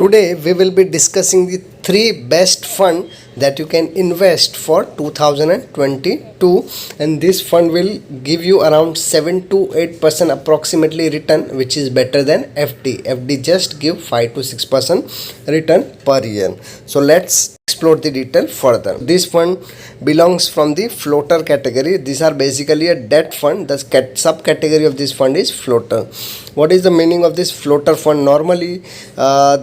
Today we will be discussing the three best fund that you can invest for 2022, and this fund will give you around 7 to 8% approximately return, which is better than FD. FD just give 5 to 6% return per year. So let's explore the detail further. This fund belongs from the floater category. These are basically a debt fund. The subcategory of this fund is floater. What is the meaning of this floater fund? Normally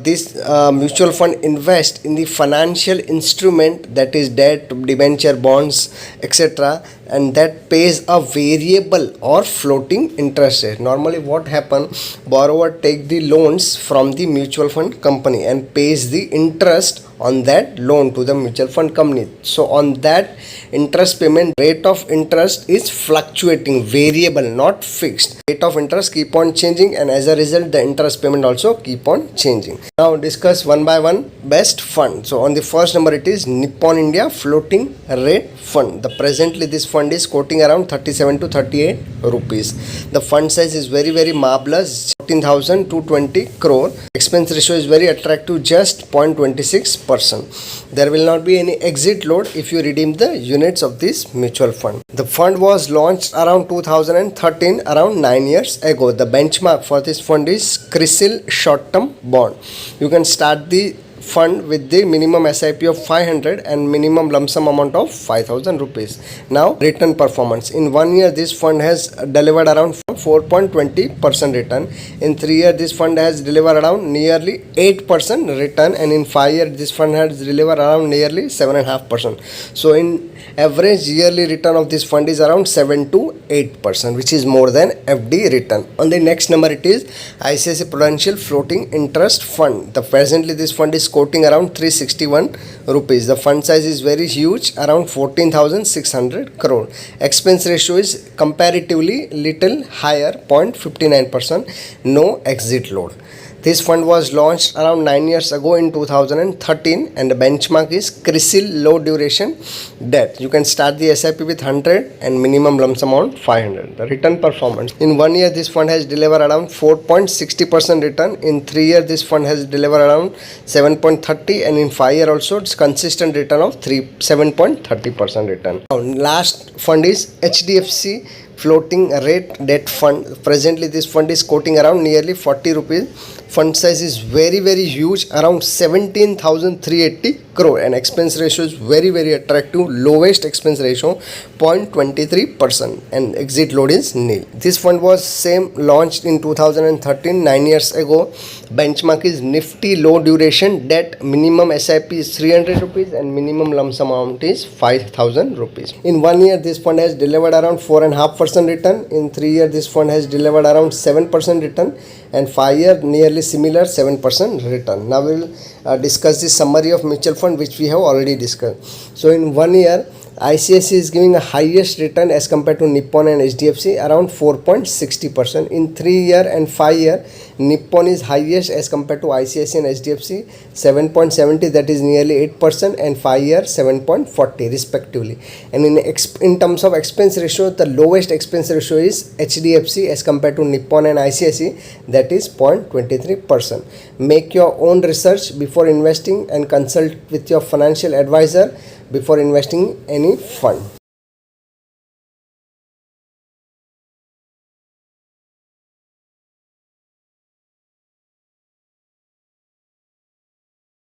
this mutual fund invest in the financial instrument, that is debt, debenture, bonds, etc., and that pays a variable or floating interest rate. Normally what happen, borrower take the loans from the mutual fund company and pays the interest on that loan to the mutual fund company. So on that interest payment, rate of interest is fluctuating, variable, not fixed. Rate of interest keep on changing, and as a result the interest payment also keep on changing. Now discuss one by one best fund. So on the first number it is Nippon India Floating Rate Fund. Presently this fund is quoting around 37 to 38 rupees. The fund size is very marvelous, 14,220 crore. Expense ratio is very attractive, just 0.26%. There will not be any exit load if you redeem the units of this mutual fund. The fund was launched around 2013, around 9 years ago. The benchmark for this fund is CRISIL short term bond. You can start the fund with the minimum SIP of 500 and minimum lump sum amount of 5,000 rupees. Now return performance. In 1 year this fund has delivered around 4.20% return. In 3 years this fund has delivered around nearly 8% return, and in 5 years this fund has delivered around nearly 7.5%. So in average yearly return of this fund is around 7 to 8%, which is more than FD return. On the next number it is ICICI Prudential Floating Interest Fund. Presently this fund is quoting around 361 rupees. The fund size is very huge, around 14,600 crore. Expense ratio is comparatively little higher, 0.59%. No exit load. This fund was launched around 9 years ago in 2013, and the benchmark is CRISIL low duration debt. You can start the SIP with 100 and minimum lump sum amount 500. The return performance. In 1 year this fund has delivered around 4.60% return. In 3 years this fund has delivered around 7.30, and in 5 years also it's consistent return of 7.30% return. Now, last fund is HDFC Floating Rate Debt Fund. Presently this fund is quoting around nearly 40 rupees. Fund size is very huge, around 17,380 crore, and expense ratio is very attractive. Lowest expense ratio 0.23%, and exit load is nil. This fund was launched in 2013, 9 years ago. Benchmark is Nifty low duration debt. Minimum SIP is 300 rupees and minimum lump sum amount is 5,000 rupees. In 1 year this fund has delivered around 4.5% return. In 3 years this fund has delivered around 7% return, and 5 years nearly similar 7% return. Now we will discuss the summary of mutual fund, which we have already discussed. So in 1 year ICICI is giving a highest return as compared to Nippon and HDFC, around 4.60%. In 3 year and 5 year, Nippon is highest as compared to ICICI and HDFC, 7.70, that is nearly 8%, and 5 year 7.40 respectively. And in terms of expense ratio, the lowest expense ratio is HDFC as compared to Nippon and ICICI, that is 0.23%. Make your own research before investing and consult with your financial advisor before investing any fund.